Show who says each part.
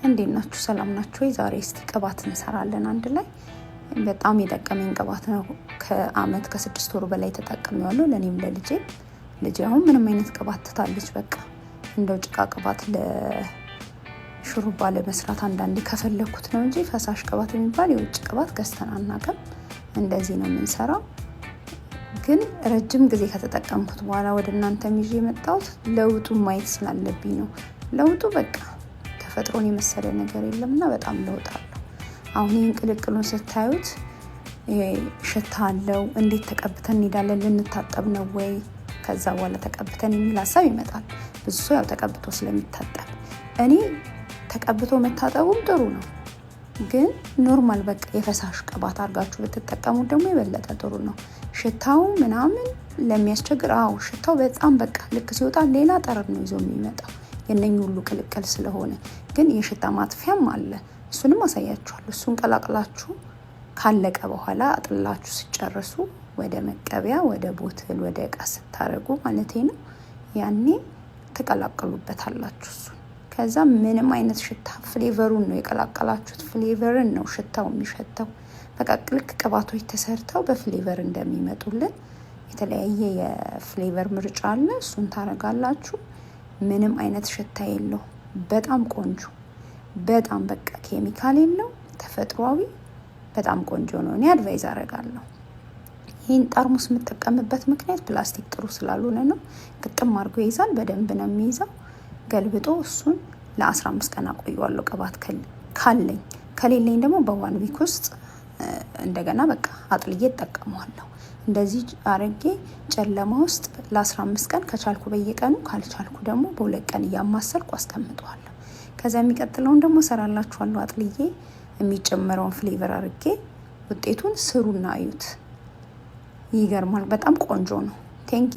Speaker 1: እንዴት ናችሁ? ሰላም ናችሁ? ዛሬ እስቲ ቅባት እንሰራለን አንድ ላይ። በጣም የጠቀመኝ ቅባት ነው። ከአመት ከ6 ወር በላይ ተጠቅሜዋለሁ፣ ለኔም ለልጄ። ልጄ አሁን ምንም አይነት ቅባት ትታለች። በቃ እንደው ጭቃ ቅባት ለሹሩባ ለመስራት አንዳንዴ ከፈለኩት ነው እንጂ ፈሳሽ ቅባት የሚባል የውጭ ቅባት ገዝተን አናውቅም። እንደዚህ ነው የምንሰራው። ግን ረጅም ጊዜ ከተጠቀምኩት በኋላ ወደ እናንተ ይዤ የመጣሁት ለውጡን ማየት ስላለብኝ ነው። ለውጡ በቃ ተፈጥሮን የመሰለ ነገር የለምና በጣም ለውጥ አለው። አሁን ይህን ቅልቅሉን ስታዩት ሽታ አለው። እንዴት ተቀብተን እንሄዳለን? ልንታጠብ ነው ወይ ከዛ በኋላ ተቀብተን የሚል ሀሳብ ይመጣል። ብዙ ሰው ያው ተቀብቶ ስለሚታጠብ፣ እኔ ተቀብቶ መታጠቡም ጥሩ ነው፣ ግን ኖርማል በቃ የፈሳሽ ቅባት አድርጋችሁ ብትጠቀሙት ደግሞ የበለጠ ጥሩ ነው። ሽታው ምናምን ለሚያስቸግር፣ ሽታው በጣም በቃ ልክ ሲወጣ ሌላ ጠረን ነው ይዞ የሚመጣው የነኚህ ሁሉ ቅልቅል ስለሆነ። ግን የሽታ ማጥፊያም አለ፣ እሱንም አሳያችኋለሁ። እሱን ቀላቅላችሁ ካለቀ በኋላ አጥላችሁ ሲጨርሱ ወደ መቀቢያ፣ ወደ ቦትል፣ ወደ እቃ ስታረጉ ማለት ነው፣ ያኔ ትቀላቅሉበታላችሁ እሱን። ከዛ ምንም አይነት ሽታ ፍሌቨሩን ነው የቀላቀላችሁት፣ ፍሌቨርን ነው ሽታው የሚሸተው። በቃ ልክ ቅባቶች ተሰርተው በፍሌቨር እንደሚመጡልን የተለያየ የፍሌቨር ምርጫ አለ። እሱን ታረጋላችሁ። ምንም አይነት ሽታ የለው። በጣም ቆንጆ፣ በጣም በቃ ኬሚካል የለው፣ ተፈጥሯዊ፣ በጣም ቆንጆ ነው። እኔ አድቫይዝ አረጋለሁ። ይህን ጠርሙስ የምጠቀምበት ምክንያት ፕላስቲክ ጥሩ ስላልሆነ ነው። ግጥም አድርጎ ይይዛል፣ በደንብ ነው የሚይዘው። ገልብጦ እሱን ለ15 ቀን አቆየዋለሁ ቅባት ካለኝ። ከሌለኝ ደግሞ በዋን ዊክ ውስጥ እንደገና በቃ አጥልዬ እጠቀመዋለሁ። እንደዚህ አረጌ ጨለማ ውስጥ ለ15 ቀን ከቻልኩ በየቀኑ፣ ካልቻልኩ ደግሞ በ2 ቀን እያማሰልኩ አስቀምጠዋለሁ። ከዛ የሚቀጥለውን ደግሞ ሰራላችኋለሁ። አጥልዬ የሚጨመረውን ፍሌቨር አርጌ ውጤቱን ስሩና አዩት። ይገርማል። በጣም ቆንጆ ነው። ቴንክ